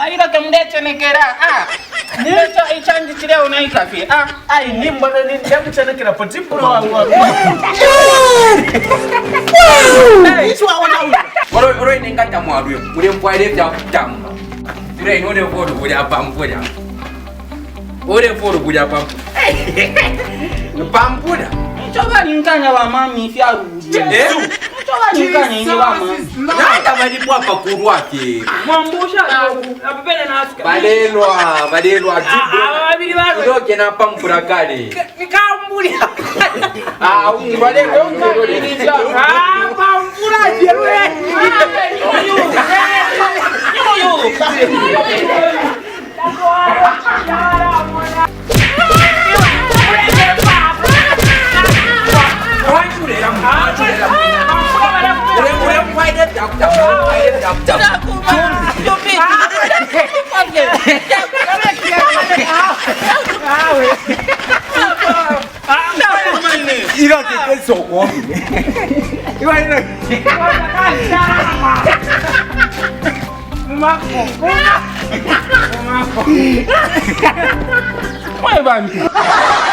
Aila kemdeche nekera. Ndecha ichanji chile unaikafi. Ai nimba na ndecha chanekera potipuro wangu. Iswa ona. Oro inengata mwaruyo. Ule mpwaile vya kutamba. Ule inode fodo kuja pampuda. Ule fodo kuja pampuda. Pampuda. Choba ninkanya wa mami fyaruji. Choba ninkanya ni wa mami. Nanda balipwa pakuru wake. Mwambusha apepele na asika. Badelwa jibu. Babili bado. Ndoke na pampura kale. Nikambuli. Badelwa ndio. Pampura jewe. 이렇게 깼어. 이거 Why, man?